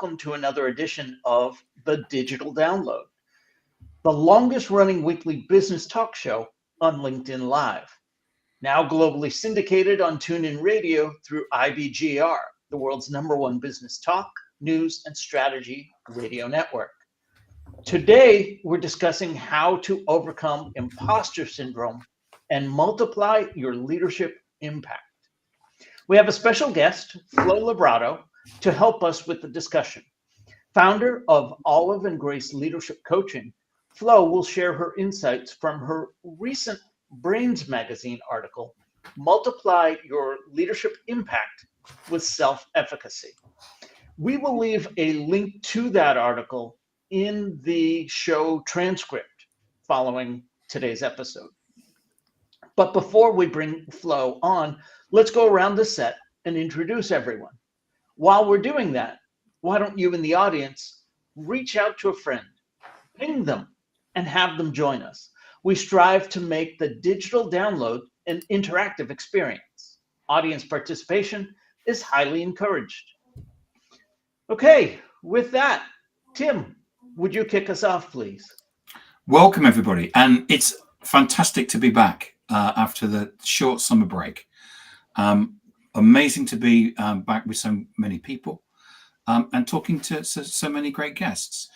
welcome to another edition of the Digital Download, the longest running weekly business talk show on LinkedIn Live. Now globally syndicated on TuneIn Radio through IBGR, the world's #1 business talk, news, and strategy radio network. Today, we're discussing how to overcome imposter syndrome and multiply your leadership impact. We have a special guest, Flo Labrato, to help us with the discussion. Founder of Olive and Grace Leadership Coaching, Flo will share her insights from her recent Brains magazine article, Multiply Your Leadership Impact with Self-Efficacy. We will leave a link to that article in the show transcript following today's episode. But before we bring Flo on, let's go around the set and introduce everyone. While we're doing that, why don't you in the audience reach out to a friend, ping them, and have them join us. We strive to make the digital download an interactive experience. Audience participation is highly encouraged. Okay, with that, Tim, would you kick us off, please? Welcome, everybody. And it's fantastic to be back after the short summer break. Amazing to be back with so many people and talking to so many great guests.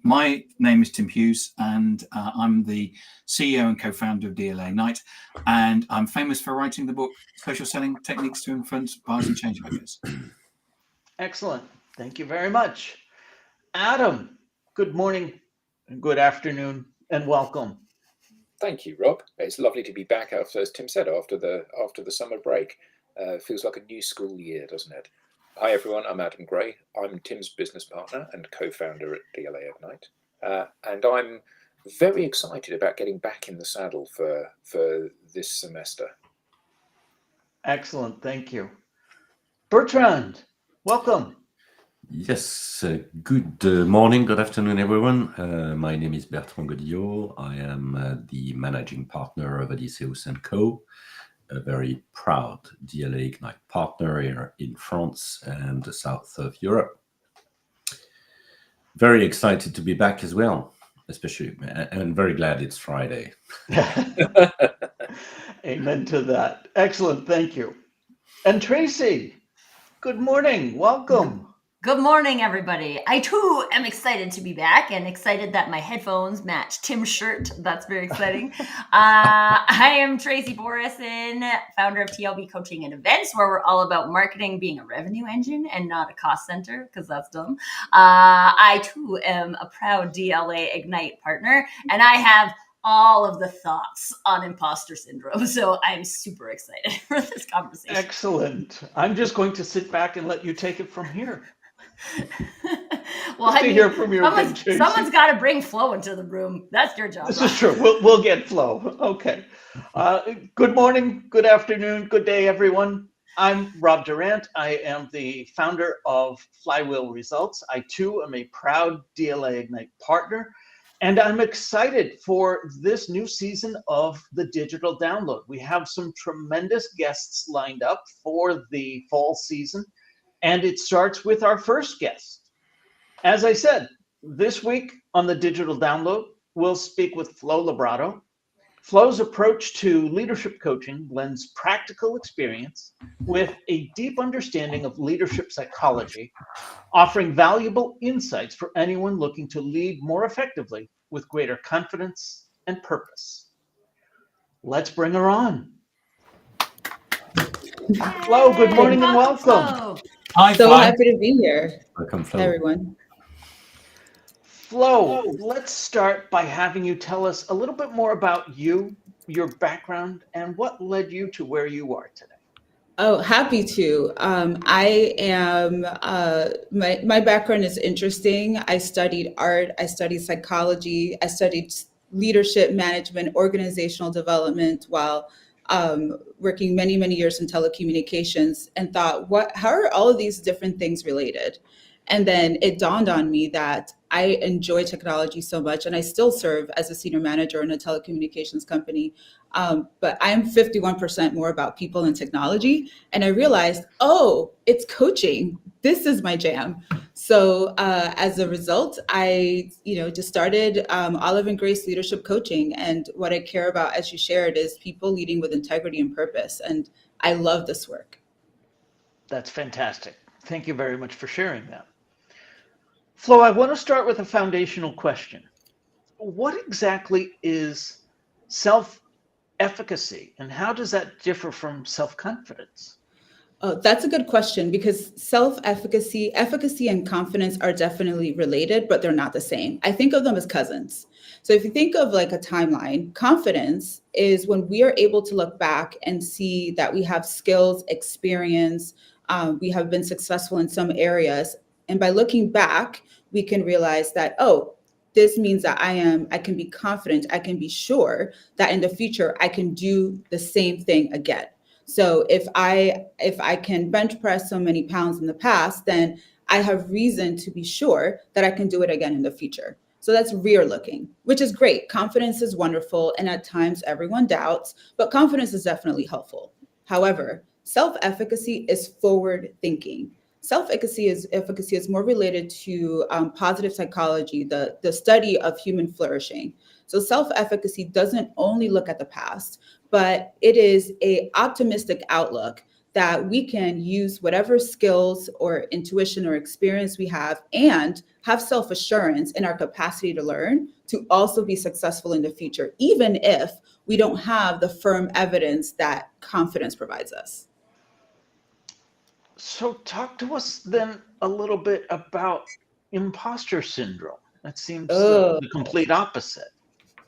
My name is Tim Hughes, and I'm the CEO and co-founder of DLA Ignite, and I'm famous for writing the book, Social Selling Techniques to Influence Buyers and Changemakers. Excellent. Thank you very much. Adam, good morning, good afternoon, and welcome. Thank you, Rob. It's lovely to be back after, as Tim said, after the summer break. Feels like a new school year, doesn't it? Hi, everyone. I'm Adam Gray. I'm Tim's business partner and co-founder at DLA Ignite. And I'm very excited about getting back in the saddle for this semester. Excellent. Thank you. Bertrand, welcome. Yes, good morning, good afternoon, everyone. My name is Bertrand Godillot. I am the managing partner of Odysseus & Co., a very proud DLA Ignite partner here in France and the south of Europe. Very excited to be back as well, especially, and very glad it's Friday. Amen to that. Excellent, thank you. And Tracy, good morning, welcome. Good morning, everybody. I too am excited to be back and excited that my headphones match Tim's shirt. That's very exciting. I am Tracy Borison, founder of TLB Coaching and Events, where we're all about marketing being a revenue engine and not a cost center, because that's dumb. I too am a proud DLA Ignite partner, and I have all of the thoughts on imposter syndrome. So I'm super excited for this conversation. Excellent. I'm just going to sit back and let you take it from here. Well, hear from your someone's got to bring Flo into the room. That's your job. This is true. We'll get Flo. Okay. Good morning, good afternoon, good day, everyone. I'm Rob Durant. I am the founder of Flywheel Results. I too am a proud DLA Ignite partner, and I'm excited for this new season of the Digital Download. We have some tremendous guests lined up for the fall season. And it starts with our first guest. As I said, this week on the Digital Download, we'll speak with Flo Labrato. Flo's approach to leadership coaching blends practical experience with a deep understanding of leadership psychology, offering valuable insights for anyone looking to lead more effectively with greater confidence and purpose. Let's bring her on. Flo, good morning and welcome. Hi, so Flo. happy to be here. Welcome, Flo. Hi, everyone. Flo, let's start by having you tell us a little bit more about you, your background, and what led you to where you are today. Oh, happy to. I am, my background is interesting. I studied art, I studied psychology, I studied leadership management, organizational development while working many, many years in telecommunications, and thought, how are all of these different things related? And then it dawned on me that I enjoy technology so much, and I still serve as a senior manager in a telecommunications company. But I'm 51% more about people and technology. And I realized, oh, it's coaching. This is my jam. So as a result, I, just started Olive and Grace Leadership Coaching. And what I care about, as you shared, is people leading with integrity and purpose. And I love this work. That's fantastic. Thank you very much for sharing that. Flo, I want to start with a foundational question. What exactly is self-efficacy, and how does that differ from self-confidence? Oh, that's a good question, because self-efficacy, efficacy, and confidence are definitely related, but they're not the same. I think of them as cousins. So if you think of like a timeline, confidence is when we are able to look back and see that we have skills, experience, we have been successful in some areas. And by looking back, we can realize that, oh, this means that I can be confident, I can be sure that in the future I can do the same thing again. So if I can bench press so many pounds in the past, then I have reason to be sure that I can do it again in the future. So that's rear looking, which is great. Confidence is wonderful. And at times everyone doubts, but confidence is definitely helpful. However, self-efficacy is forward thinking. Self-efficacy is more related to positive psychology, the study of human flourishing. So self-efficacy doesn't only look at the past, but it is an optimistic outlook that we can use whatever skills or intuition or experience we have and have self-assurance in our capacity to learn to also be successful in the future, even if we don't have the firm evidence that confidence provides us. So talk to us then a little bit about imposter syndrome. That seems the complete opposite.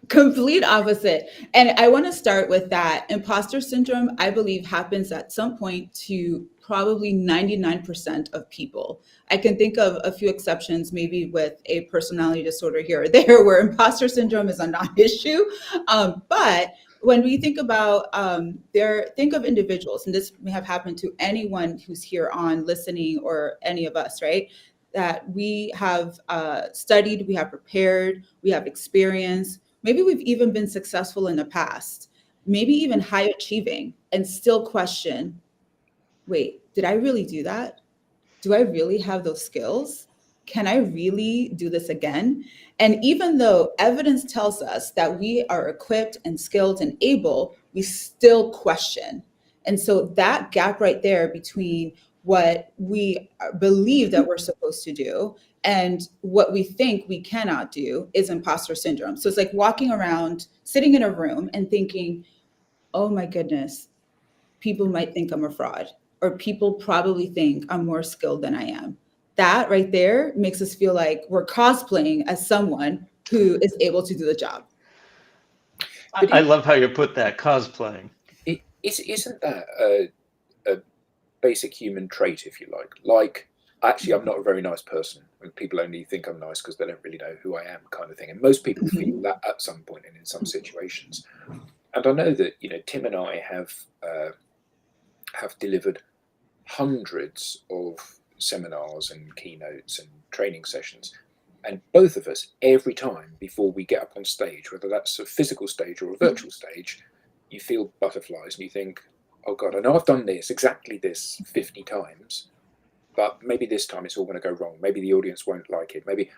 Complete opposite. And I want to start with that. Imposter syndrome, I believe, happens at some point to probably 99% of people. I can think of a few exceptions, maybe with a personality disorder here or there, where imposter syndrome is a non-issue. But when we think about think of individuals, and this may have happened to anyone who's here on listening or any of us, right? That we have studied, we have prepared, we have experience. Maybe we've even been successful in the past, maybe even high achieving, and still question, wait, did I really do that? Do I really have those skills? Can I really do this again? And even though evidence tells us that we are equipped and skilled and able, we still question. And so that gap right there between what we believe that we're supposed to do and what we think we cannot do is imposter syndrome. So it's like walking around, sitting in a room and thinking, oh my goodness, people might think I'm a fraud, or people probably think I'm more skilled than I am. That right there makes us feel like we're cosplaying as someone who is able to do the job. I love how you put that, cosplaying. Isn't that a basic human trait, if you like? Like, actually, I'm not a very nice person, and people only think I'm nice because they don't really know who I am, kind of thing. And most people feel that at some point and in some situations. And I know that Tim and I have delivered hundreds of seminars and keynotes and training sessions, and both of us, every time before we get up on stage, whether that's a physical stage or a virtual stage, you feel butterflies and you think, oh God, I know I've done this, exactly this 50 times, but maybe this time it's all going to go wrong. Maybe the audience won't like it. Maybe,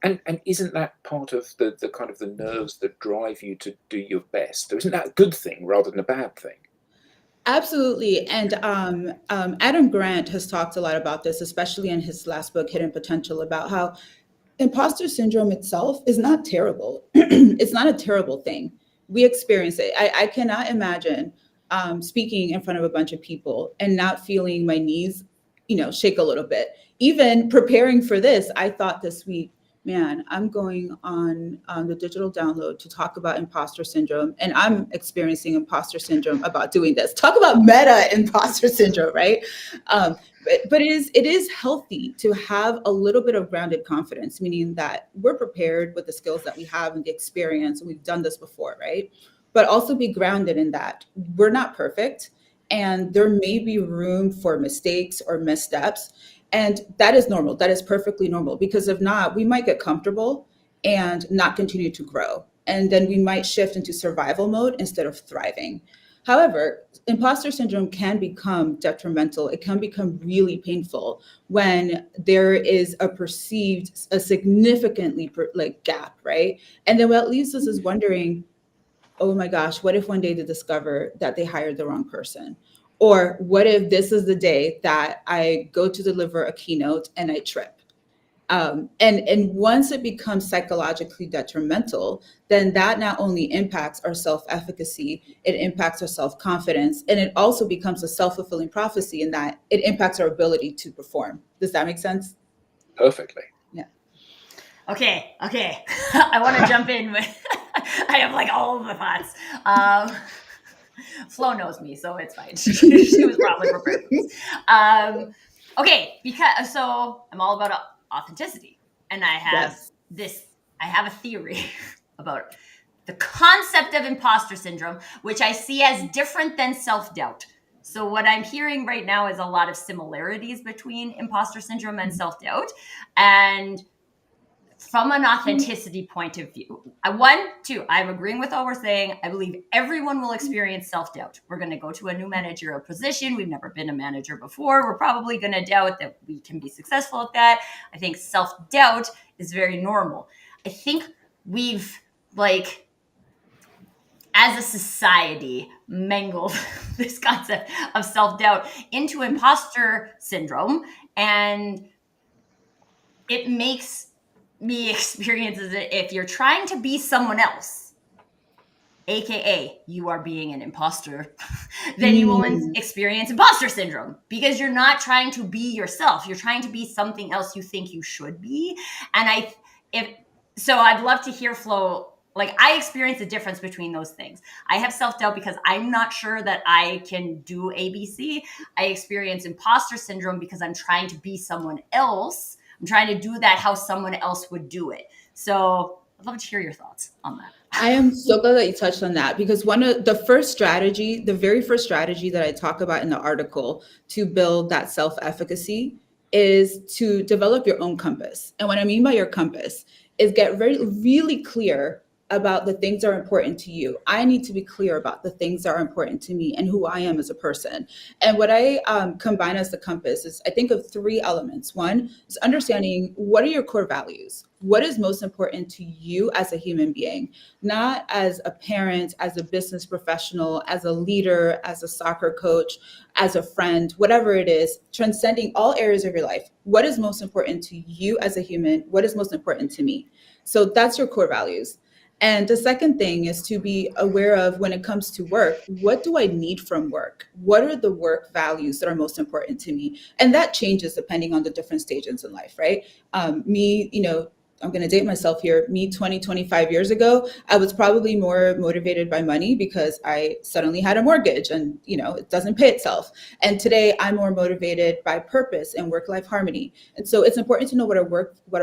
and isn't that part of the kind of the nerves that drive you to do your best? So isn't that a good thing rather than a bad thing? Absolutely. And Adam Grant has talked a lot about this, especially in his last book, Hidden Potential, about how imposter syndrome itself is not terrible. It's not a terrible thing. We experience it. I cannot imagine speaking in front of a bunch of people and not feeling my knees, shake a little bit. Even preparing for this, I thought this week, man, I'm going on the digital download to talk about imposter syndrome, and I'm experiencing imposter syndrome about doing this. Talk about meta imposter syndrome, right? But it is healthy to have a little bit of grounded confidence, meaning that we're prepared with the skills that we have and the experience, and we've done this before, right? But also be grounded in that we're not perfect, and there may be room for mistakes or missteps. And that is normal. That is perfectly normal, because if not, we might get comfortable and not continue to grow. And then we might shift into survival mode instead of thriving. However, imposter syndrome can become detrimental. It can become really painful when there is a significantly gap, right? And then what leaves us is wondering, oh my gosh, what if one day they discover that they hired the wrong person? Or what if this is the day that I go to deliver a keynote and I trip? And once it becomes psychologically detrimental, then that not only impacts our self-efficacy, it impacts our self-confidence, and it also becomes a self-fulfilling prophecy in that it impacts our ability to perform. Does that make sense? Perfectly. Yeah. Okay. I want to jump in with, I have like all of the thoughts. Flo knows me, so it's fine. She was probably prepared for this. Okay, so I'm all about authenticity, and I have Yes. I have a theory about the concept of imposter syndrome, which I see as different than self-doubt. So what I'm hearing right now is a lot of similarities between imposter syndrome and self-doubt. And from an authenticity point of view, I'm agreeing with all we're saying. I believe everyone will experience self-doubt. We're going to go to a new managerial position. We've never been a manager before. We're probably going to doubt that we can be successful at that. I think self-doubt is very normal. I think we've, like, as a society, mangled this concept of self-doubt into imposter syndrome, and it makes me experience as if you're trying to be someone else, aka you are being an imposter, then you will experience imposter syndrome, because you're not trying to be yourself. You're trying to be something else you think you should be. And I'd love to hear Flo. Like, I experience the difference between those things. I have self-doubt because I'm not sure that I can do ABC. I experience imposter syndrome because I'm trying to be someone else. I'm trying to do that how someone else would do it. So I'd love to hear your thoughts on that. I am so glad that you touched on that, because one of the very first strategy that I talk about in the article to build that self-efficacy is to develop your own compass. And what I mean by your compass is get really clear about the things that are important to you. I need to be clear about the things that are important to me and who I am as a person. And what I combine as the compass is, I think of three elements. One is understanding, what are your core values? What is most important to you as a human being, not as a parent, as a business professional, as a leader, as a soccer coach, as a friend, whatever it is, transcending all areas of your life. What is most important to you as a human? What is most important to me? So that's your core values. And the second thing is to be aware of, when it comes to work, what do I need from work? What are the work values that are most important to me? And that changes depending on the different stages in life, right? I'm going to date myself here. Me, 20, 25 years ago, I was probably more motivated by money because I suddenly had a mortgage and, it doesn't pay itself. And today I'm more motivated by purpose and work-life harmony. And so it's important to know what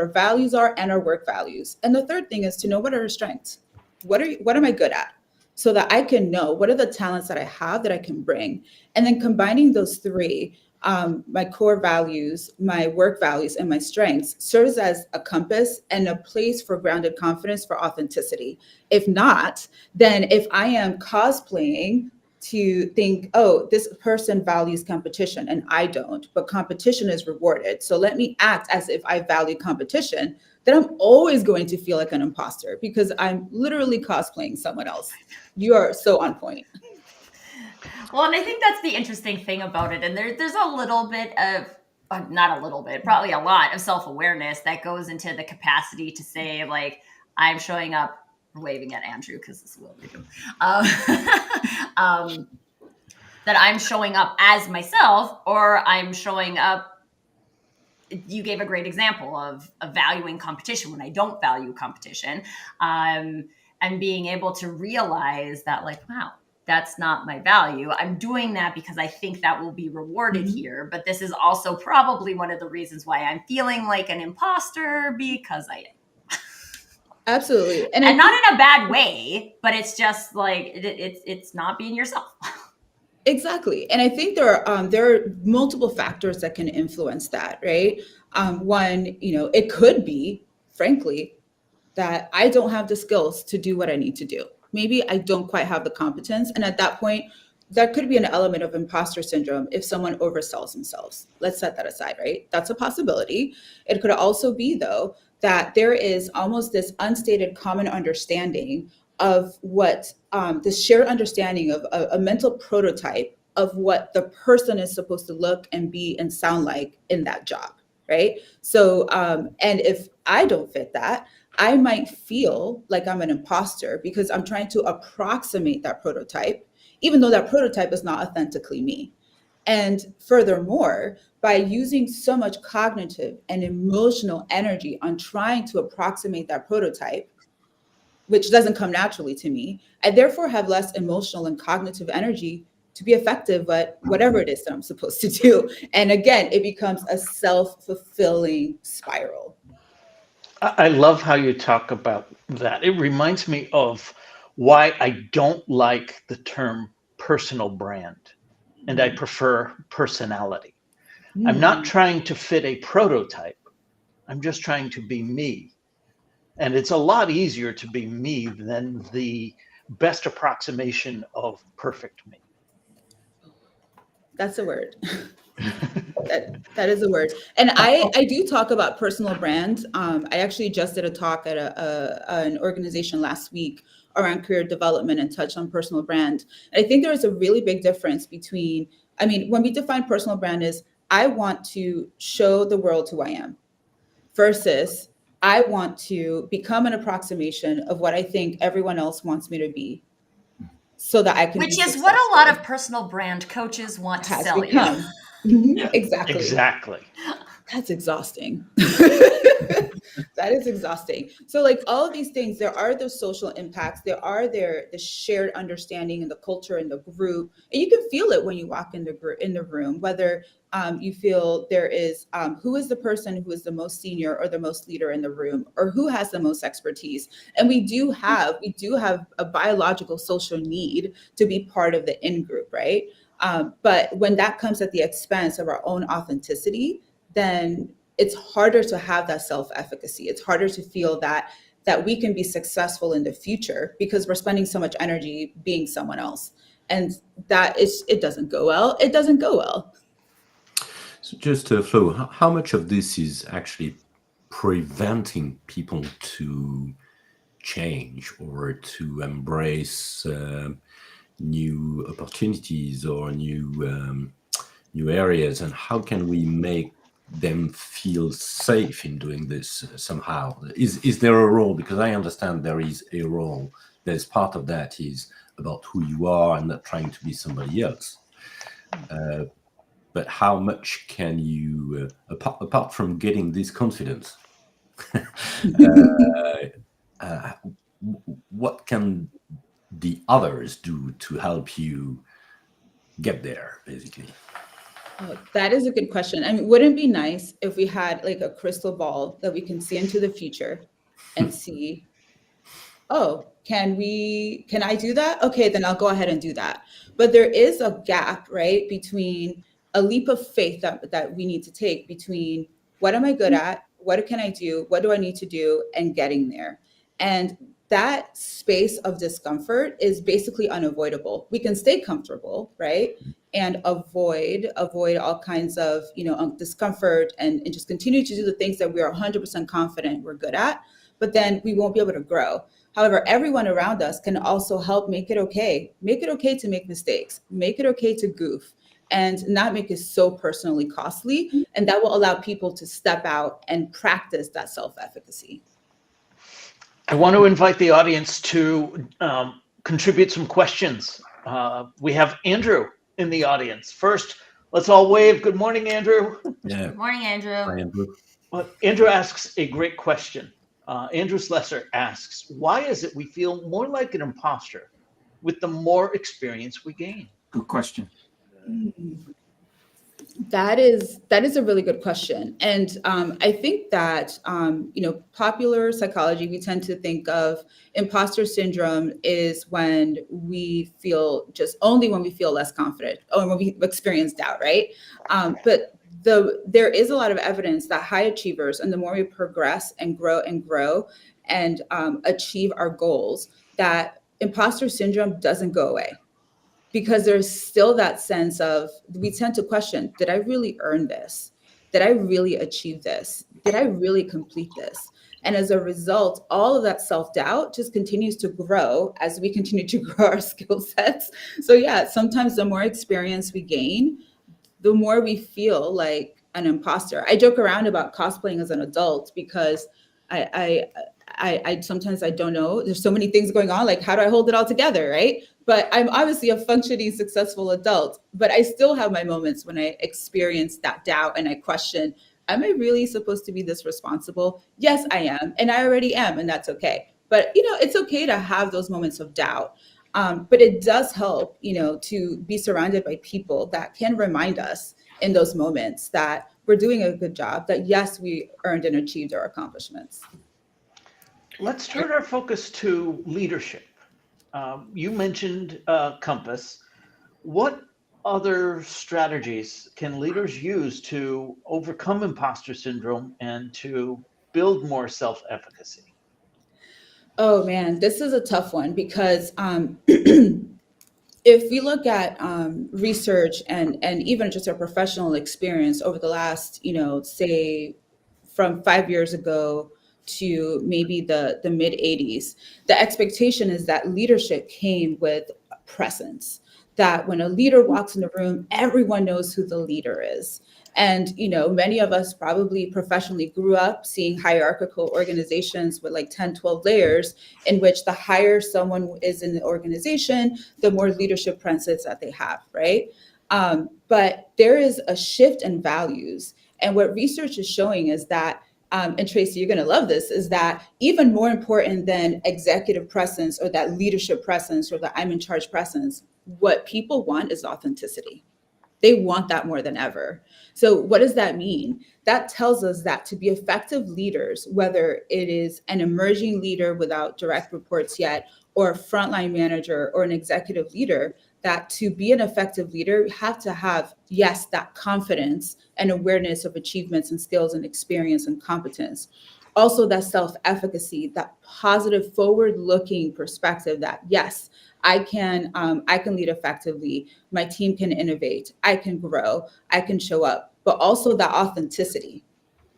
our values are and our work values. And the third thing is to know what are our strengths. What am I good at? So that I can know what are the talents that I have that I can bring. And then combining those three, my core values, my work values, and my strengths serves as a compass and a place for grounded confidence, for authenticity. If not, then if I am cosplaying to think, oh, this person values competition and I don't, but competition is rewarded, so let me act as if I value competition, then I'm always going to feel like an imposter because I'm literally cosplaying someone else. You are so on point. Well, and I think that's the interesting thing about it. And there's a little bit of, not a little bit, probably a lot of self-awareness that goes into the capacity to say, like, I'm showing up, waving at Andrew because this is what we do, that I'm showing up as myself, or I'm showing up. You gave a great example of valuing competition when I don't value competition, and being able to realize that, like, wow, that's not my value. I'm doing that because I think that will be rewarded here. But this is also probably one of the reasons why I'm feeling like an imposter, because I am. Absolutely. And not in a bad way, but it's just like, it's not being yourself. Exactly. And I think there are multiple factors that can influence that, right? One, it could be, frankly, that I don't have the skills to do what I need to do. Maybe I don't quite have the competence. And at that point, that could be an element of imposter syndrome if someone oversells themselves. Let's set that aside, right? That's a possibility. It could also be, though, that there is almost this unstated common understanding of what this shared understanding of a mental prototype of what the person is supposed to look and be and sound like in that job, right? So, and if I don't fit that, I might feel like I'm an imposter because I'm trying to approximate that prototype, even though that prototype is not authentically me. And furthermore, by using so much cognitive and emotional energy on trying to approximate that prototype, which doesn't come naturally to me, I therefore have less emotional and cognitive energy to be effective at whatever it is that I'm supposed to do. And again, it becomes a self-fulfilling spiral. I love how you talk about that. It reminds me of why I don't like the term personal brand and I prefer personality. I'm not Mm. trying to fit a prototype. I'm just trying to be me. And it's a lot easier to be me than the best approximation of perfect me. That's a word. That is a word. And I do talk about personal brand. I actually just did a talk at an organization last week around career development and touched on personal brand. And I think there is a really big difference between, I mean, when we define personal brand is I want to show the world who I am versus I want to become an approximation of what I think everyone else wants me to be so that I can be Which is what a lot successful. of personal brand coaches want to Has sell you. become. Mhm, Yeah. exactly. Exactly. That's exhausting. That is exhausting. So like all of these things, there are those social impacts, the shared understanding and the culture in the group. And you can feel it when you walk in the room, whether you feel there is who is the person who is the most senior or the most leader in the room, or who has the most expertise. And we do have a biological social need to be part of the in group, right? But when that comes at the expense of our own authenticity, then it's harder to have that self-efficacy. It's harder to feel that we can be successful in the future because we're spending so much energy being someone else. And it doesn't go well. It doesn't go well. So just Flo, how much of this is actually preventing people to change or to embrace new opportunities or new areas, and how can we make them feel safe in doing this somehow? Is there a role? Because I understand there is a role. There's part of that is about who you are and not trying to be somebody else. But how much can you, apart from getting this confidence, uh, what can the others do to help you get there, basically? Oh, that is a good question. I mean, wouldn't it be nice if we had like a crystal ball that we can see into the future and see, oh, can I do that? Okay, then I'll go ahead and do that. But there is a gap, right, between a leap of faith that we need to take between what am I good at? What can I do? What do I need to do? And getting there. And that space of discomfort is basically unavoidable. We can stay comfortable, right? And avoid all kinds of, discomfort and just continue to do the things that we are 100% confident we're good at, but then we won't be able to grow. However, everyone around us can also help make it okay. Make it okay to make mistakes. Make it okay to goof and not make it so personally costly. And that will allow people to step out and practice that self-efficacy. I want to invite the audience to contribute some questions. We have Andrew in the audience. First, let's all wave. Good morning, Andrew. Yeah. Good morning, Andrew. Hi, Andrew. Well, Andrew asks a great question. Andrew Slesser asks, why is it we feel more like an imposter with the more experience we gain? Good question. That is a really good question, and I think that popular psychology, we tend to think of imposter syndrome is when we feel only when we feel less confident or when we experience doubt, right? But there is a lot of evidence that high achievers, and the more we progress and grow and achieve our goals, that imposter syndrome doesn't go away, because there's still that sense of, we tend to question, did I really earn this? Did I really achieve this? Did I really complete this? And as a result, all of that self-doubt just continues to grow as we continue to grow our skill sets. So yeah, sometimes the more experience we gain, the more we feel like an imposter. I joke around about cosplaying as an adult because I sometimes I don't know. There's so many things going on. Like, how do I hold it all together, right? But I'm obviously a functioning, successful adult. But I still have my moments when I experience that doubt and I question: am I really supposed to be this responsible? Yes, I am, and I already am, and that's okay. But it's okay to have those moments of doubt. But it does help, to be surrounded by people that can remind us in those moments that we're doing a good job, that yes, we earned and achieved our accomplishments. Let's turn our focus to leadership. You mentioned Compass. What other strategies can leaders use to overcome imposter syndrome and to build more self-efficacy? Oh man, this is a tough one because if we look at research and even just our professional experience over the last, say from 5 years ago to maybe the mid 80s, the expectation is that leadership came with a presence, that when a leader walks in the room, everyone knows who the leader is. And, many of us probably professionally grew up seeing hierarchical organizations with like 10, 12 layers, in which the higher someone is in the organization, the more leadership presence that they have, right? But there is a shift in values. And what research is showing is that, and Tracy, you're going to love this, is that even more important than executive presence or that leadership presence or the I'm in charge presence, what people want is authenticity. They want that more than ever. So what does that mean? That tells us that to be effective leaders, whether it is an emerging leader without direct reports yet, or a frontline manager or an executive leader, that to be an effective leader, you have to have, yes, that confidence and awareness of achievements and skills and experience and competence. Also that self-efficacy, that positive forward-looking perspective that, yes, I can lead effectively. My team can innovate. I can grow. I can show up. But also that authenticity,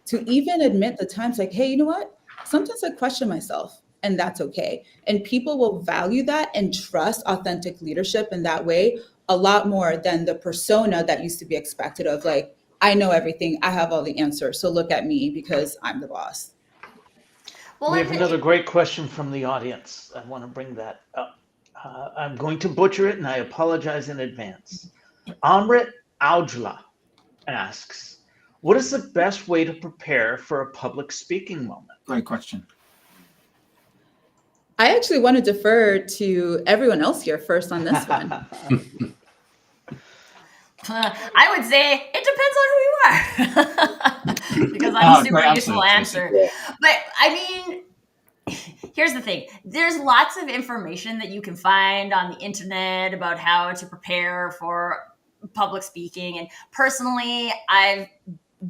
to even admit the times like, hey, you know what? Sometimes I question myself, and that's okay. And people will value that and trust authentic leadership in that way a lot more than the persona that used to be expected of, like, I know everything. I have all the answers. So look at me because I'm the boss. We have another great question from the audience. I want to bring that up. I'm going to butcher it, and I apologize in advance. Amrit Aujla asks, what is the best way to prepare for a public speaking moment? Great question. I actually want to defer to everyone else here first on this one. I would say it depends on who you are, because I'm a super useful answer. Yeah. But I mean, here's the thing. There's lots of information that you can find on the internet about how to prepare for public speaking. And personally, I've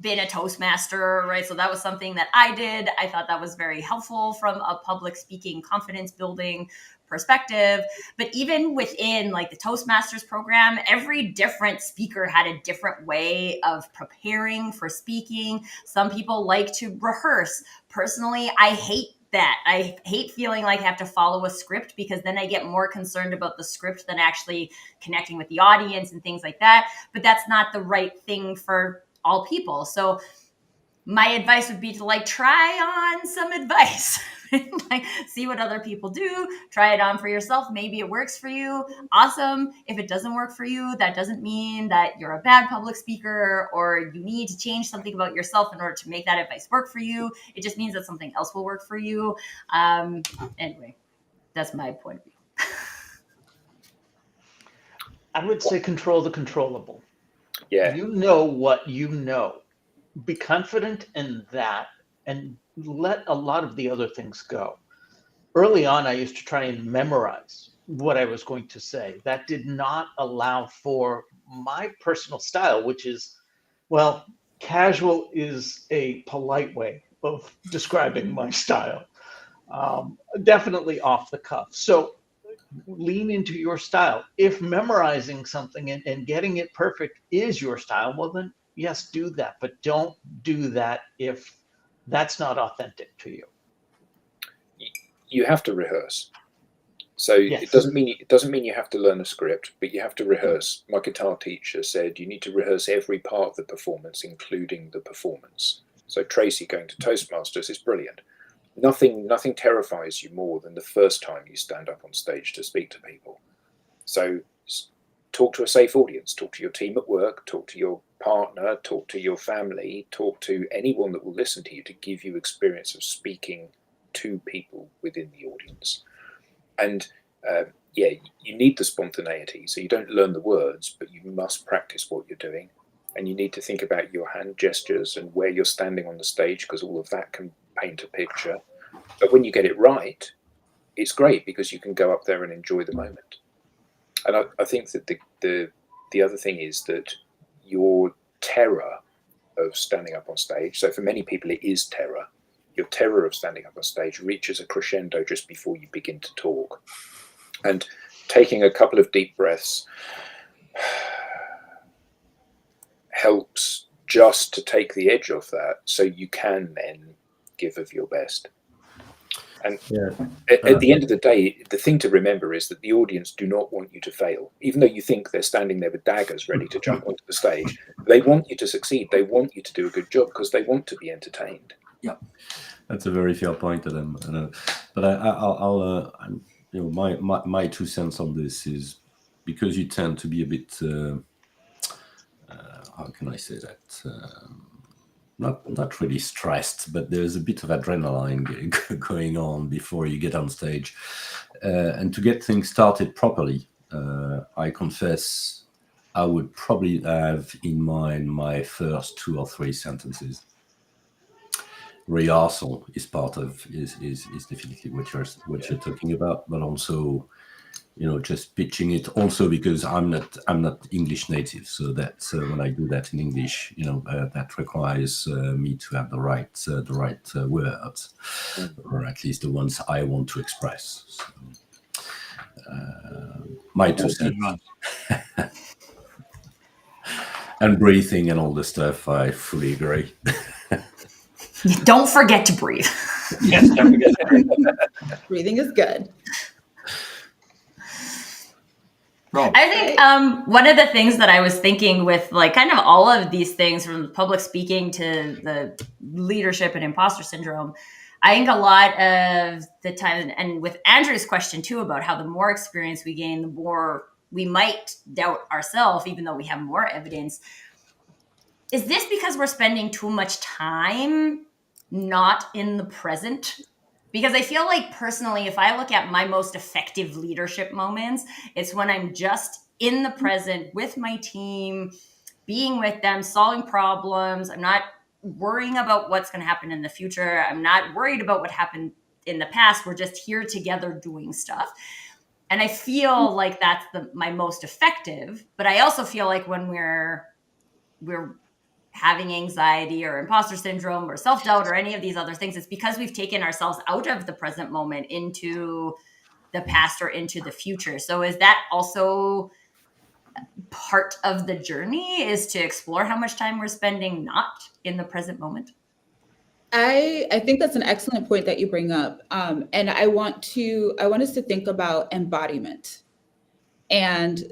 been a Toastmaster, right? So that was something that I did. I thought that was very helpful from a public speaking confidence building perspective. But even within like the Toastmasters program, every different speaker had a different way of preparing for speaking. Some people like to rehearse. Personally, I hate that. I hate feeling like I have to follow a script, because then I get more concerned about the script than actually connecting with the audience and things like that. But that's not the right thing for all people. So my advice would be to like try on some advice, like see what other people do, try it on for yourself. Maybe it works for you. Awesome. If it doesn't work for you, that doesn't mean that you're a bad public speaker or you need to change something about yourself in order to make that advice work for you. It just means that something else will work for you. Anyway, that's my point of view. I would say control the controllable. Yeah. You know what you know. Be confident in that and let a lot of the other things go. Early on, I used to try and memorize what I was going to say. That did not allow for my personal style, which is, well, casual is a polite way of describing my style. Definitely off the cuff. So lean into your style. If memorizing something and getting it perfect is your style, well, then yes, do that. But don't do that if that's not authentic to you. You have to rehearse. So Yes. it doesn't mean you have to learn a script, but you have to rehearse. My guitar teacher said you need to rehearse every part of the performance, including the performance. So Tracy going to Toastmasters is brilliant. Nothing terrifies you more than the first time you stand up on stage to speak to people. So talk to a safe audience, talk to your team at work, talk to your partner, talk to your family, talk to anyone that will listen to you to give you experience of speaking to people within the audience. And yeah, you need the spontaneity. So you don't learn the words, but you must practice what you're doing. And you need to think about your hand gestures and where you're standing on the stage, because all of that can paint a picture. But when you get it right, it's great because you can go up there and enjoy the moment. And I think that the other thing is that your terror of standing up on stage, so for many people it is terror, your terror of standing up on stage reaches a crescendo just before you begin to talk. And taking a couple of deep breaths helps just to take the edge off that, so you can then give of your best. And at the end of the day, the thing to remember is that the audience do not want you to fail. Even though you think they're standing there with daggers ready to jump onto the stage, they want you to succeed. They want you to do a good job because they want to be entertained. Yeah, that's a very fair point, Adam. But I'll you know, my 2 cents on this is because you tend to be a bit how can I say that? Not really stressed, but there's a bit of adrenaline going on before you get on stage. And to get things started properly, I confess I would probably have in mind my first 2 or 3 sentences. Rehearsal is part of is definitely what you're talking about, but also, you know, just pitching it also because I'm not English native, so that when I do that in English, you know, that requires me to have the right words, or at least the ones I want to express. So, my 2 cents. And breathing and all the stuff, I fully agree. Don't forget to breathe. Yes, don't forget to breathe. Breathing is good. Rob. I think one of the things that I was thinking with like kind of all of these things, from public speaking to the leadership and imposter syndrome, I think a lot of the time, and with Andrew's question too, about how the more experience we gain, the more we might doubt ourselves, even though we have more evidence. Is this because we're spending too much time not in the present? Because I feel like personally, if I look at my most effective leadership moments, it's when I'm just in the present with my team, being with them, solving problems. I'm not worrying about what's going to happen in the future. I'm not worried about what happened in the past. We're just here together doing stuff. And I feel like that's my most effective. But I also feel like when we're having anxiety or imposter syndrome or self-doubt or any of these other things, it's because we've taken ourselves out of the present moment into the past or into the future. So is that also part of the journey, is to explore how much time we're spending not in the present moment? I think that's an excellent point that you bring up. And I want us to think about embodiment and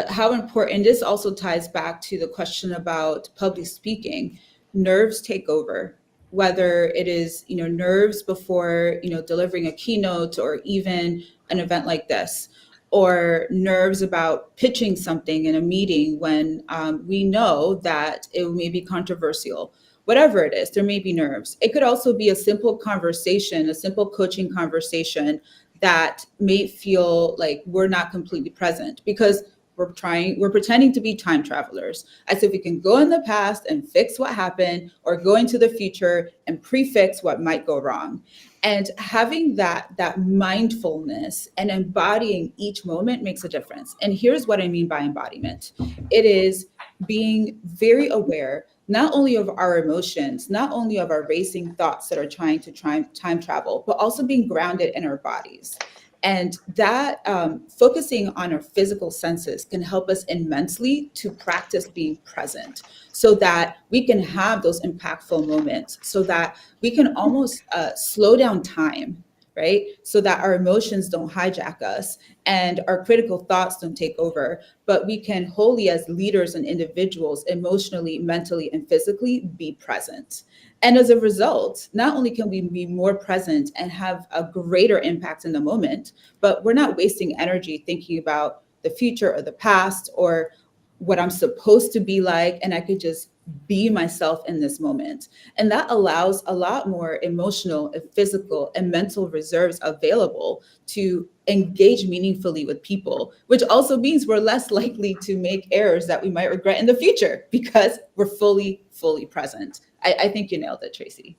how important this also ties back to the question about public speaking. Nerves take over, whether it is, you know, nerves before, you know, delivering a keynote or even an event like this, or nerves about pitching something in a meeting when we know that it may be controversial. Whatever it is, there may be nerves. It could also be a simple conversation, a simple coaching conversation that may feel like we're not completely present, because We're pretending to be time travelers, as if we can go in the past and fix what happened, or go into the future and prefix what might go wrong. And having that mindfulness and embodying each moment makes a difference. And here's what I mean by embodiment. It is being very aware not only of our emotions, not only of our racing thoughts that are trying to time travel, but also being grounded in our bodies. And that focusing on our physical senses can help us immensely to practice being present, so that we can have those impactful moments, so that we can almost slow down time, right? So that our emotions don't hijack us and our critical thoughts don't take over, but we can wholly, as leaders and individuals, emotionally, mentally, and physically be present. And as a result, not only can we be more present and have a greater impact in the moment, but we're not wasting energy thinking about the future or the past or what I'm supposed to be like, and I could just be myself in this moment. And that allows a lot more emotional and physical and mental reserves available to engage meaningfully with people, which also means we're less likely to make errors that we might regret in the future because we're fully present. I think you nailed it, Tracy.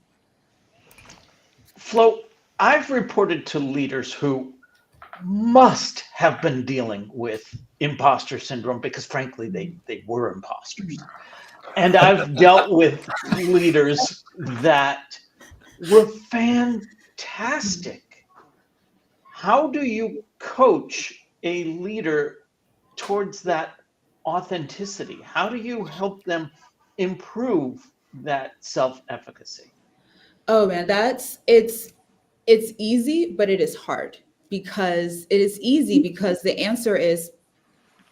Flo, I've reported to leaders who must have been dealing with imposter syndrome because, frankly, they were imposters. And I've dealt with leaders that were fantastic. How do you coach a leader towards that authenticity? How do you help them improve that self-efficacy? Oh man, it's easy, but it is hard. Because it is easy because the answer is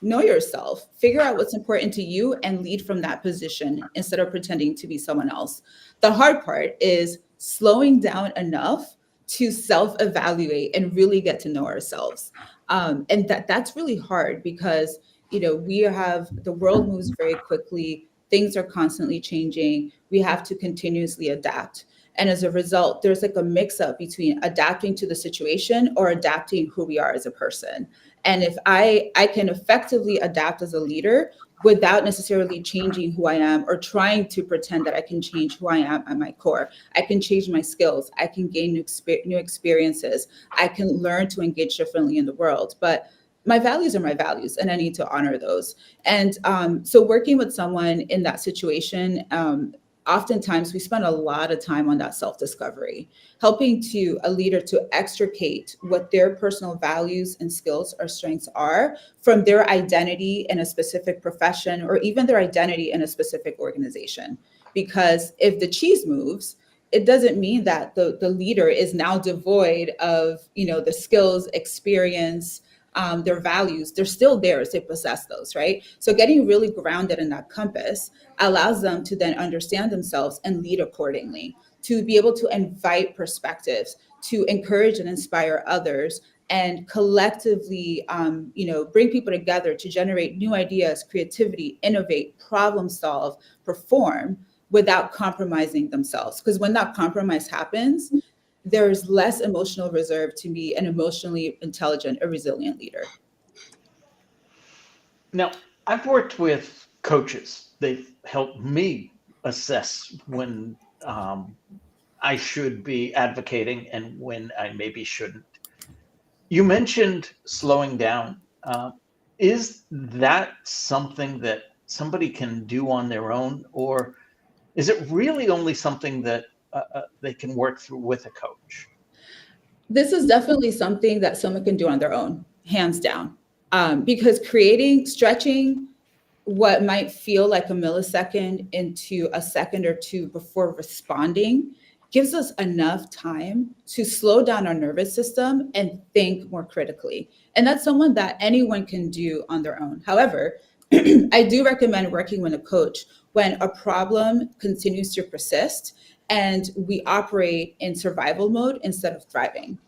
know yourself, figure out what's important to you, and lead from that position instead of pretending to be someone else. The hard part is slowing down enough to self-evaluate and really get to know ourselves. And that's really hard because we have the world moves very quickly, things are constantly changing, we have to continuously adapt. And as a result, there's like a mix up between adapting to the situation or adapting who we are as a person. And if I can effectively adapt as a leader without necessarily changing who I am or trying to pretend that I can change who I am at my core, I can change my skills, I can gain new experiences, I can learn to engage differently in the world. But my values are my values, and I need to honor those. And so working with someone in that situation, oftentimes we spend a lot of time on that self-discovery, helping to a leader to extricate what their personal values and skills or strengths are from their identity in a specific profession or even their identity in a specific organization. Because if the cheese moves, it doesn't mean that the leader is now devoid of the skills, experience, their values. They're still theirs. They possess those, right? So getting really grounded in that compass allows them to then understand themselves and lead accordingly, to be able to invite perspectives, to encourage and inspire others, and collectively, bring people together to generate new ideas, creativity, innovate, problem solve, perform without compromising themselves. Because when that compromise happens, there's less emotional reserve to be an emotionally intelligent or resilient leader. Now, I've worked with coaches. They've helped me assess when I should be advocating and when I maybe shouldn't. You mentioned slowing down. Is that something that somebody can do on their own, or is it really only something that they can work through with a coach? This is definitely something that someone can do on their own, hands down. Because stretching what might feel like a millisecond into a second or two before responding gives us enough time to slow down our nervous system and think more critically. And that's someone that anyone can do on their own. However, I do recommend working with a coach when a problem continues to persist and we operate in survival mode instead of thriving.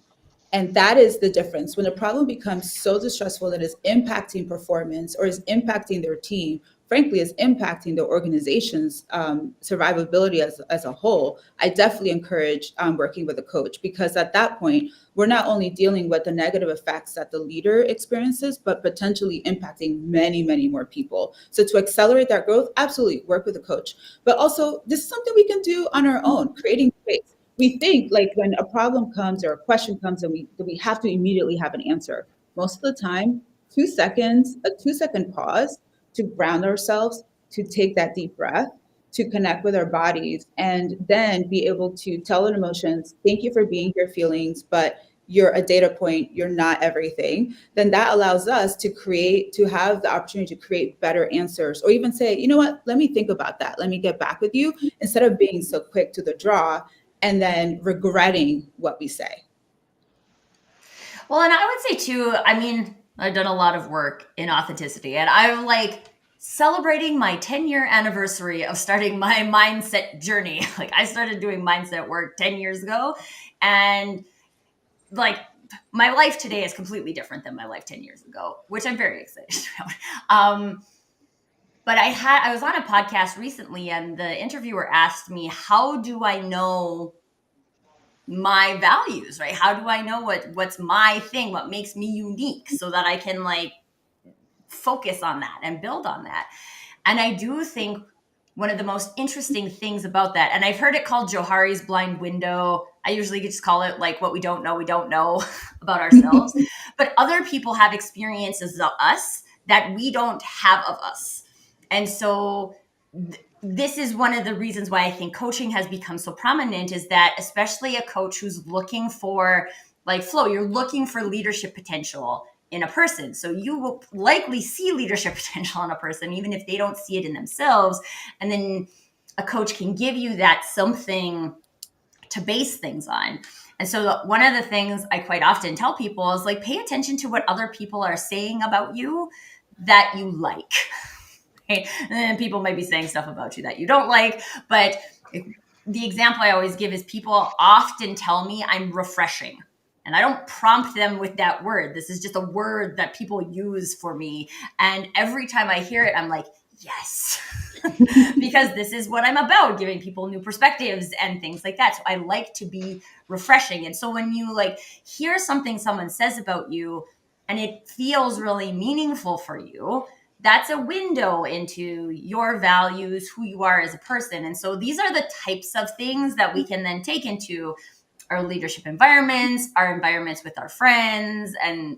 And that is the difference. When a problem becomes so distressful that it's impacting performance or is impacting their team frankly is impacting the organization's survivability as a whole, I definitely encourage working with a coach, because at that point, we're not only dealing with the negative effects that the leader experiences, but potentially impacting many, many more people. So to accelerate that growth, absolutely work with a coach. But also, this is something we can do on our own, creating space. We think like when a problem comes or a question comes and we have to immediately have an answer. Most of the time, 2 seconds, a 2-second pause to ground ourselves, to take that deep breath, to connect with our bodies, and then be able to tell our emotions, thank you for being here, feelings, but you're a data point, you're not everything, then that allows us to have the opportunity to create better answers, or even say, you know what, let me think about that. Let me get back with you, instead of being so quick to the draw and then regretting what we say. Well, and I would say too, I mean, I've done a lot of work in authenticity, and I'm like celebrating my 10-year anniversary of starting my mindset journey. Like I started doing mindset work 10 years ago, and like my life today is completely different than my life 10 years ago, which I'm very excited about. But I was on a podcast recently, and the interviewer asked me, how do I know my values, right? How do I know what's my thing, what makes me unique, so that I can like focus on that and build on that? And I do think one of the most interesting things about that, and I've heard it called Johari's blind window. I usually just call it like what we don't know about ourselves. But other people have experiences of us that we don't have of us. And so this is one of the reasons why I think coaching has become so prominent, is that especially a coach who's looking for like flow, you're looking for leadership potential in a person. So you will likely see leadership potential in a person, even if they don't see it in themselves. And then a coach can give you that something to base things on. And so one of the things I quite often tell people is like, pay attention to what other people are saying about you that you like. Right? And people might be saying stuff about you that you don't like, but the example I always give is people often tell me I'm refreshing. And I don't prompt them with that word. This is just a word that people use for me. And every time I hear it, I'm like, yes, because this is what I'm about, giving people new perspectives and things like that. So I like to be refreshing. And so when you like hear something someone says about you and it feels really meaningful for you, that's a window into your values, who you are as a person. And so these are the types of things that we can then take into our leadership environments, our environments with our friends and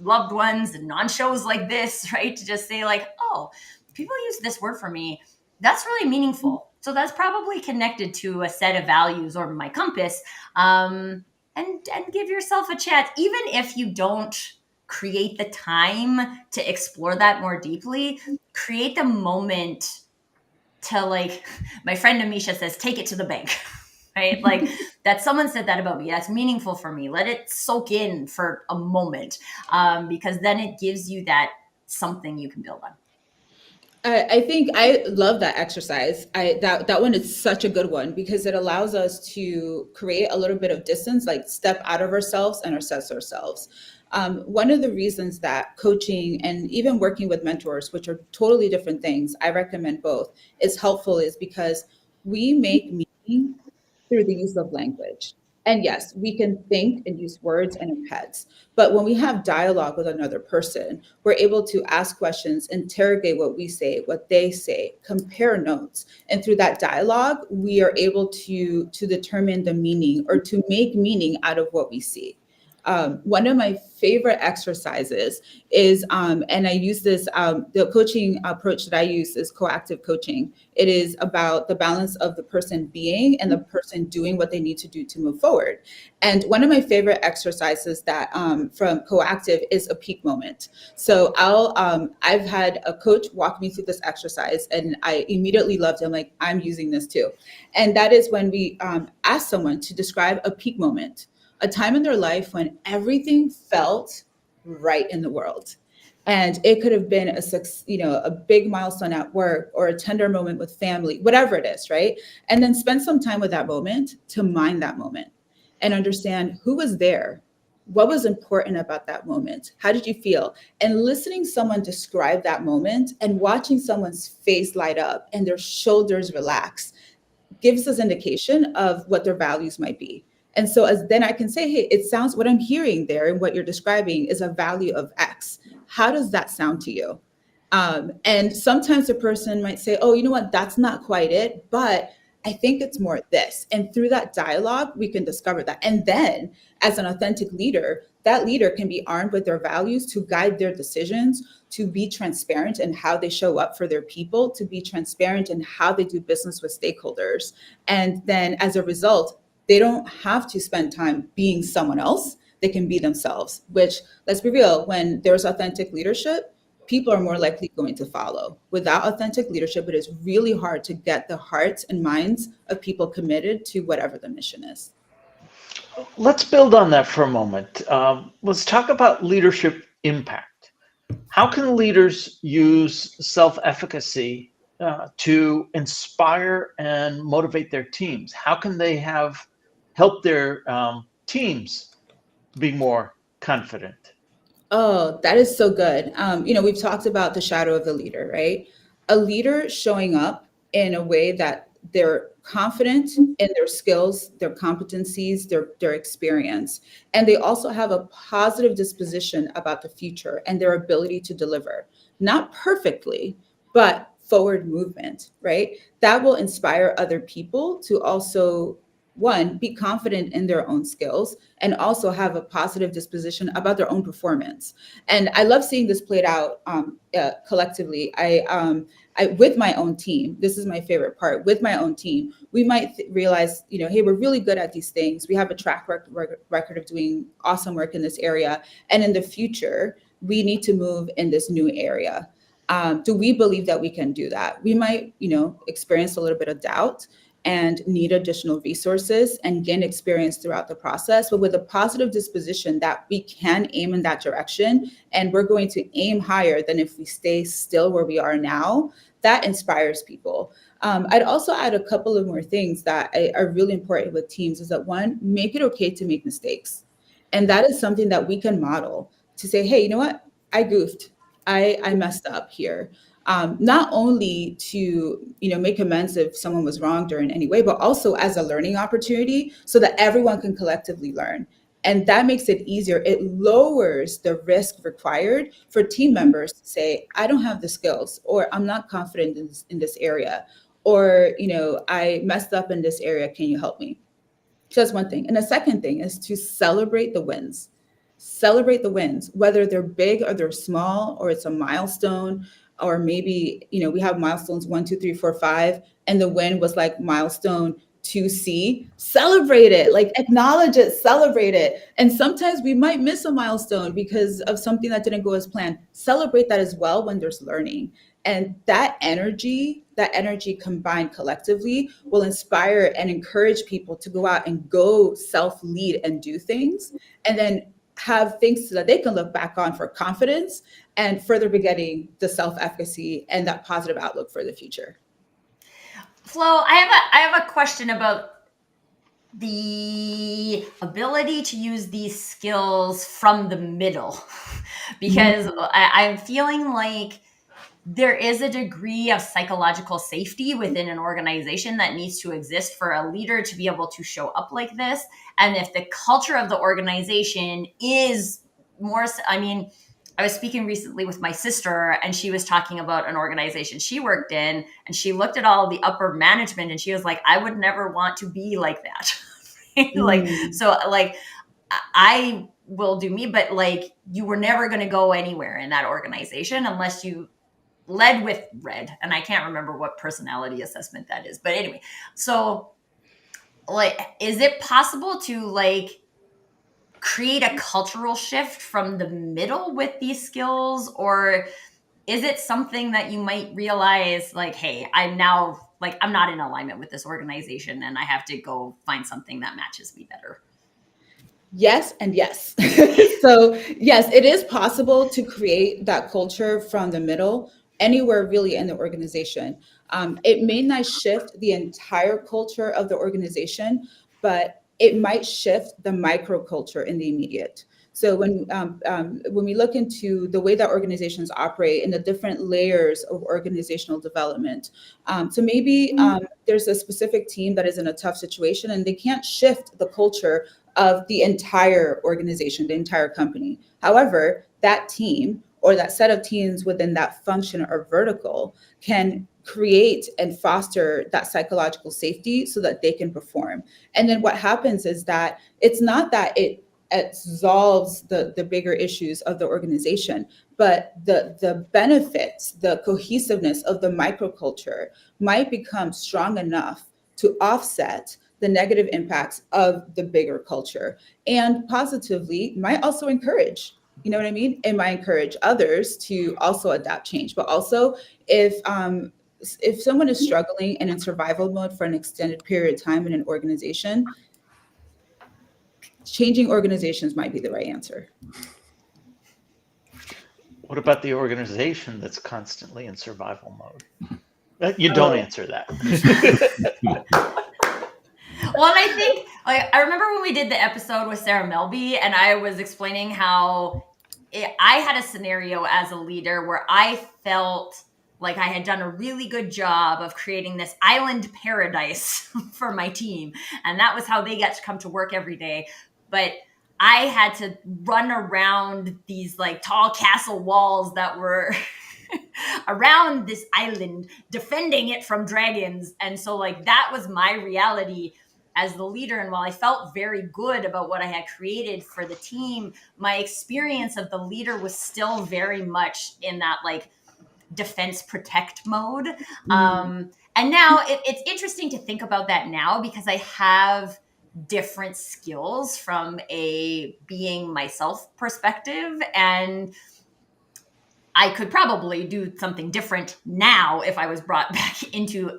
loved ones, and on shows like this, right? To just say like, oh, people use this word for me. That's really meaningful. So that's probably connected to a set of values or my compass. And give yourself a chance, even if you don't create the time to explore that more deeply, create the moment to, like, my friend Amisha says, take it to the bank, right? Like that someone said that about me. That's meaningful for me. Let it soak in for a moment, because then it gives you that something you can build on. I think I love that exercise. That one is such a good one, because it allows us to create a little bit of distance, like step out of ourselves and assess ourselves. One of the reasons that coaching and even working with mentors, which are totally different things, I recommend both, is helpful, is because we make meaning through the use of language. And yes, we can think and use words in our heads. But when we have dialogue with another person, we're able to ask questions, interrogate what we say, what they say, compare notes. And through that dialogue, we are able to determine the meaning, or to make meaning out of what we see. One of my favorite exercises is, and I use this, the coaching approach that I use is coactive coaching. It is about the balance of the person being and the person doing what they need to do to move forward. And one of my favorite exercises that from coactive is a peak moment. So I've had a coach walk me through this exercise, and I immediately loved it. I'm like, I'm using this too. And that is when we ask someone to describe a peak moment, a time in their life when everything felt right in the world. And it could have been a big milestone at work, or a tender moment with family, whatever it is, right? And then spend some time with that moment to mine that moment and understand who was there, What was important about that moment? How did you feel? And listening someone describe that moment and watching someone's face light up and their shoulders relax gives us indication of what their values might be. And so as then I can say, hey, it sounds what I'm hearing there and what you're describing is a value of X. How does that sound to you? And sometimes a person might say, oh, you know what, that's not quite it, but I think it's more this. And through that dialogue, we can discover that. And then as an authentic leader, that leader can be armed with their values to guide their decisions, to be transparent in how they show up for their people, to be transparent in how they do business with stakeholders. And then as a result, they don't have to spend time being someone else. They can be themselves, which, let's be real, when there's authentic leadership, people are more likely going to follow. Without authentic leadership, it is really hard to get the hearts and minds of people committed to whatever the mission is. Let's build on that for a moment. Let's talk about leadership impact. How can leaders use self-efficacy to inspire and motivate their teams? How can they help their teams be more confident? Oh, that is so good. We've talked about the shadow of the leader, right? A leader showing up in a way that they're confident in their skills, their competencies, their experience, and they also have a positive disposition about the future and their ability to deliver, not perfectly, but forward movement, right? That will inspire other people to also, one, be confident in their own skills and also have a positive disposition about their own performance. And I love seeing this played out collectively. I with my own team, this is my favorite part. With my own team, we might realize, hey, we're really good at these things. We have a track record of doing awesome work in this area, and in the future, we need to move in this new area. Do we believe that we can do that? We might, experience a little bit of doubt and need additional resources and gain experience throughout the process, but with a positive disposition that we can aim in that direction and we're going to aim higher than if we stay still where we are now. That inspires people. I'd also add a couple of more things that are really important with teams is that one, make it okay to make mistakes. And that is something that we can model to say, hey, you know what? I goofed. I messed up here. Not only to make amends if someone was wronged or in any way, but also as a learning opportunity so that everyone can collectively learn. And that makes it easier. It lowers the risk required for team members to say, I don't have the skills, or I'm not confident in this area, or I messed up in this area. Can you help me? So that's one thing. And the second thing is to celebrate the wins. Celebrate the wins, whether they're big or they're small, or it's a milestone, or maybe, we have milestones 1, 2, 3, 4, 5, and the win was like milestone 2C. Celebrate it, like acknowledge it, celebrate it. And sometimes we might miss a milestone because of something that didn't go as planned. Celebrate that as well when there's learning. And that energy combined collectively will inspire and encourage people to go out and go self-lead and do things, and then have things so that they can look back on for confidence and further begetting the self-efficacy and that positive outlook for the future. Flo, I have a question about the ability to use these skills from the middle, because I'm feeling like there is a degree of psychological safety within an organization that needs to exist for a leader to be able to show up like this. And if the culture of the organization is more, I was speaking recently with my sister, and she was talking about an organization she worked in, and she looked at all the upper management and she was like, I would never want to be like that. I will do me, but you were never going to go anywhere in that organization unless you led with red. And I can't remember what personality assessment that is, but anyway, so is it possible to create a cultural shift from the middle with these skills, or is it something that you might realize hey, I'm now I'm not in alignment with this organization and I have to go find something that matches me better? Yes and yes. So yes, it is possible to create that culture from the middle anywhere really in the organization. It may not shift the entire culture of the organization, but it might shift the microculture in the immediate. So when we look into the way that organizations operate and the different layers of organizational development, so maybe there's a specific team that is in a tough situation and they can't shift the culture of the entire organization, the entire company. However, that team or that set of teams within that function or vertical can create and foster that psychological safety so that they can perform. And then what happens is that it's not that it solves the bigger issues of the organization, but the benefits, the cohesiveness of the microculture might become strong enough to offset the negative impacts of the bigger culture, and positively might also encourage, you know what I mean? It might encourage others to also adapt change. But also if someone is struggling and in survival mode for an extended period of time in an organization, changing organizations might be the right answer. What about the organization that's constantly in survival mode? You don't answer that. Well, and I think, like, I remember when we did the episode with Sarah Melby, and I was explaining how I had a scenario as a leader where I felt like I had done a really good job of creating this island paradise for my team. And that was how they got to come to work every day. But I had to run around these like tall castle walls that were around this island, defending it from dragons. And so like that was my reality as the leader. And while I felt very good about what I had created for the team, my experience of the leader was still very much in that like defense protect mode. And now it's interesting to think about that now because I have different skills from a being myself perspective, and I could probably do something different now if I was brought back into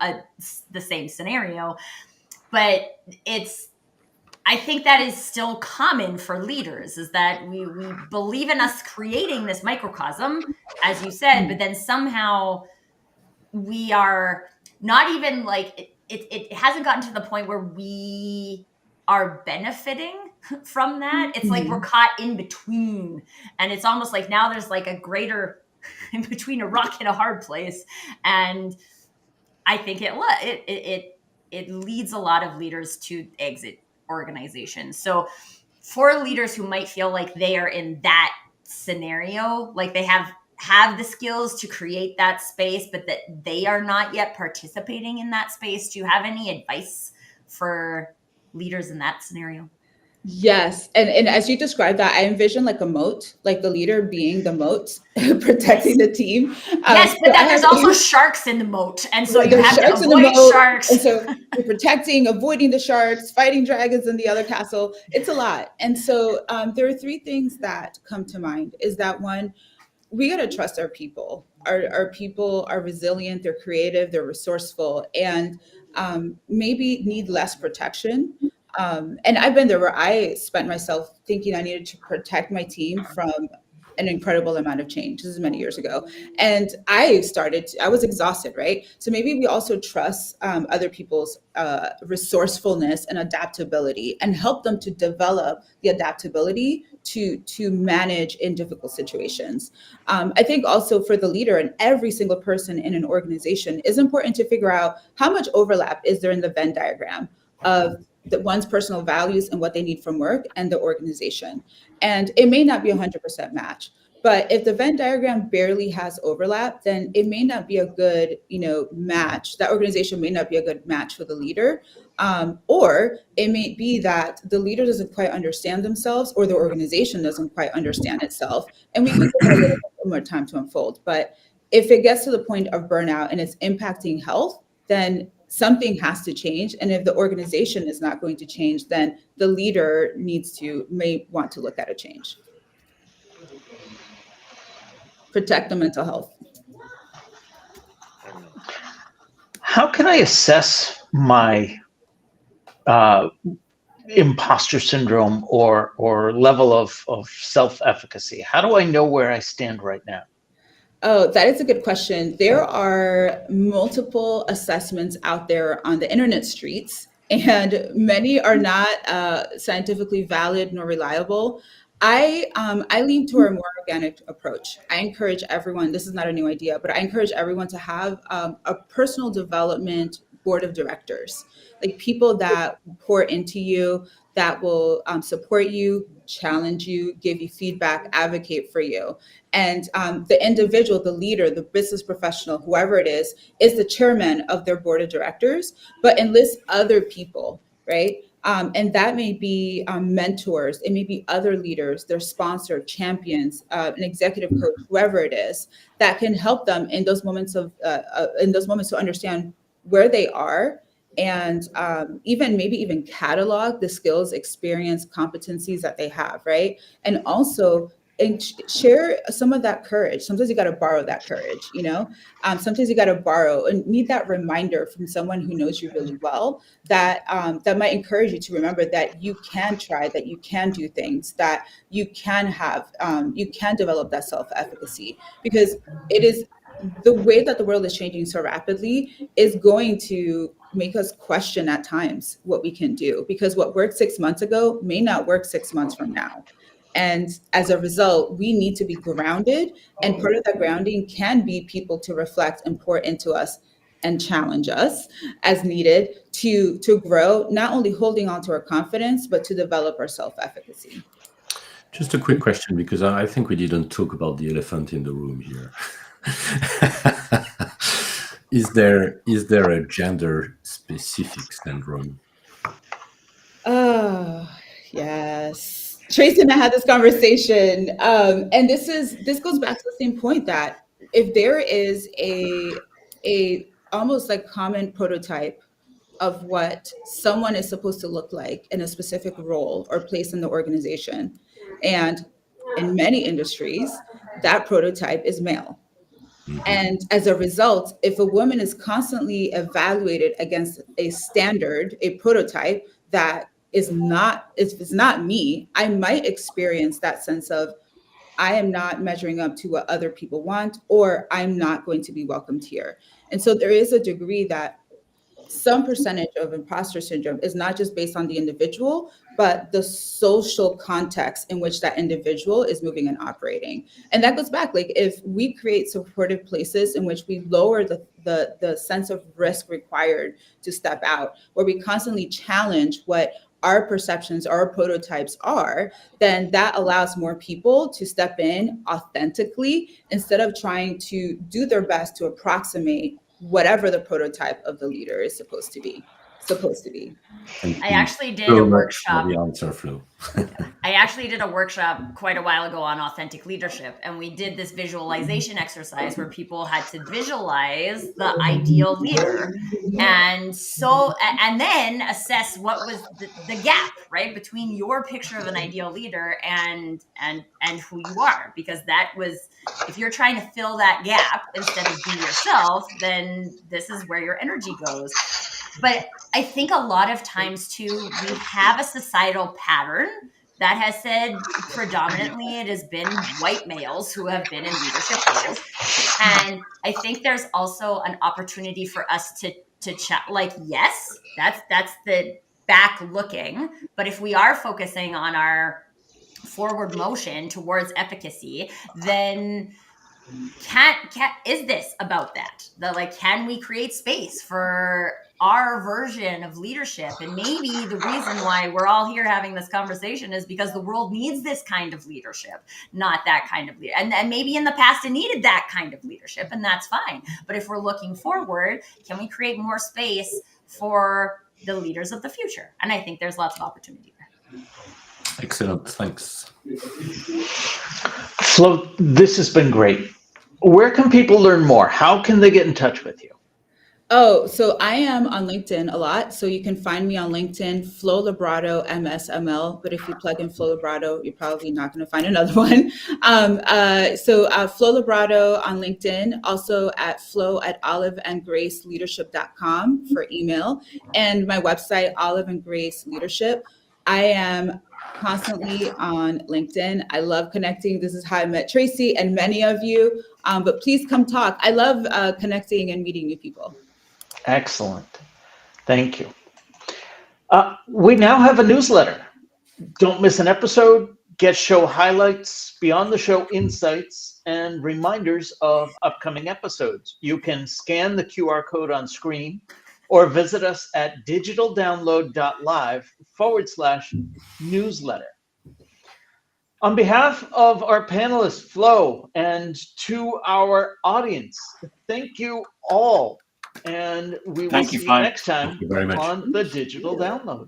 the same scenario. But I think that is still common for leaders, is that we believe in us creating this microcosm, as you said, but then somehow we are not even like, it hasn't gotten to the point where we are benefiting from that. It's like we're caught in between, and it's almost like now there's like a greater in between a rock and a hard place. And I think it leads a lot of leaders to exit organizations. So for leaders who might feel like they are in that scenario, like they have the skills to create that space, but that they are not yet participating in that space, do you have any advice for leaders in that scenario? Yes. And as you described that, I envision like a moat, like the leader being the moat, protecting the team. Yes, but then there's also sharks in the moat. And so you have to avoid sharks. And so you're protecting, avoiding the sharks, fighting dragons in the other castle. It's a lot. And so there are three things that come to mind. Is that one, we got to trust our people. Our people are resilient, they're creative, they're resourceful, and maybe need less protection. And I've been there where I spent myself thinking I needed to protect my team from an incredible amount of change. This is many years ago. And I was exhausted, right? So maybe we also trust other people's resourcefulness and adaptability and help them to develop the adaptability to manage in difficult situations. I think also for the leader and every single person in an organization, it's important to figure out how much overlap is there in the Venn diagram of one's personal values and what they need from work and the organization. And it may not be 100% match, but if the Venn diagram barely has overlap, then it may not be a good, match. That organization may not be a good match for the leader. Or it may be that the leader doesn't quite understand themselves, or the organization doesn't quite understand itself. And we can give it a little bit more time to unfold. But if it gets to the point of burnout and it's impacting health, then something has to change. And if the organization is not going to change, then the leader may want to look at a change. Protect the mental health. How can I assess my imposter syndrome or level of self-efficacy? How do I know where I stand right now? Oh, that is a good question. There are multiple assessments out there on the internet streets, and many are not scientifically valid nor reliable. I lean toward a more organic approach. I encourage everyone. This is not a new idea, but I encourage everyone to have a personal development board of directors, like people that pour into you, that will support you, challenge you, give you feedback, advocate for you. And the individual, the leader, the business professional, whoever it is the chairman of their board of directors, but enlist other people, right? And that may be mentors, it may be other leaders, their sponsor, champions, an executive coach, whoever it is, that can help them in those moments to understand where they are, and even catalog the skills, experience, competencies that they have, right? And also share some of that courage. Sometimes you got to borrow that courage, sometimes you got to borrow and need that reminder from someone who knows you really well, that that might encourage you to remember that you can try, that you can do things, that you can develop that self-efficacy, because it is the way that the world is changing so rapidly is going to make us question at times what we can do, because what worked 6 months ago may not work 6 months from now. And as a result, we need to be grounded. And part of that grounding can be people to reflect and pour into us and challenge us as needed to grow, not only holding on to our confidence, but to develop our self-efficacy. Just a quick question, because I think we didn't talk about the elephant in the room here. Is there a gender specific syndrome? Oh, yes. Tracy and I had this conversation. And this goes back to the same point, that if there is a almost like common prototype of what someone is supposed to look like in a specific role or place in the organization, and in many industries, that prototype is male. And as a result, if a woman is constantly evaluated against a standard, a prototype that is not, if it's not me, I might experience that sense of I am not measuring up to what other people want, or I'm not going to be welcomed here. And so there is a degree that some percentage of imposter syndrome is not just based on the individual, but the social context in which that individual is moving and operating. And that goes back, like if we create supportive places in which we lower the sense of risk required to step out, where we constantly challenge what our perceptions, our prototypes are, then that allows more people to step in authentically instead of trying to do their best to approximate whatever the prototype of the leader is supposed to be. Thank I you actually did so a much workshop. for the answer, Flo. I actually did a workshop quite a while ago on authentic leadership, and we did this visualization exercise where people had to visualize the ideal leader, and then assess what was the gap, right, between your picture of an ideal leader and who you are, because that was, if you're trying to fill that gap instead of be yourself, then this is where your energy goes. But I think a lot of times too, we have a societal pattern that has said predominantly it has been white males who have been in leadership roles. And I think there's also an opportunity for us to chat, like, yes, that's the back looking. But if we are focusing on our forward motion towards efficacy, then is this about that? Can we create space for our version of leadership? And maybe the reason why we're all here having this conversation is because the world needs this kind of leadership, not that kind of leader. And maybe in the past it needed that kind of leadership, and that's fine. But if we're looking forward, can we create more space for the leaders of the future? And I think there's lots of opportunity there. Excellent, thanks. Flo, this has been great. Where can people learn more? How can they get in touch with you? Oh, so I am on LinkedIn a lot. So you can find me on LinkedIn, Flo Labrado, MSML. But if you plug in Flo Labrado, you're probably not going to find another one. Flo Labrado on LinkedIn, also at flo@oliveandgraceleadership.com for email, and my website, Olive and Grace Leadership. I am constantly on LinkedIn. I love connecting. This is how I met Tracy and many of you. But please come talk. I love connecting and meeting new people. Excellent. Thank you. We now have a newsletter. Don't miss an episode. get show highlights, beyond the show insights, and reminders of upcoming episodes. You can scan the QR code on screen or visit us at digitaldownload.live/newsletter. On behalf of our panelists, Flo, and to our audience, thank you all. And we will Thank you, see you Flo. next time Thank you very much. on the Digital Download.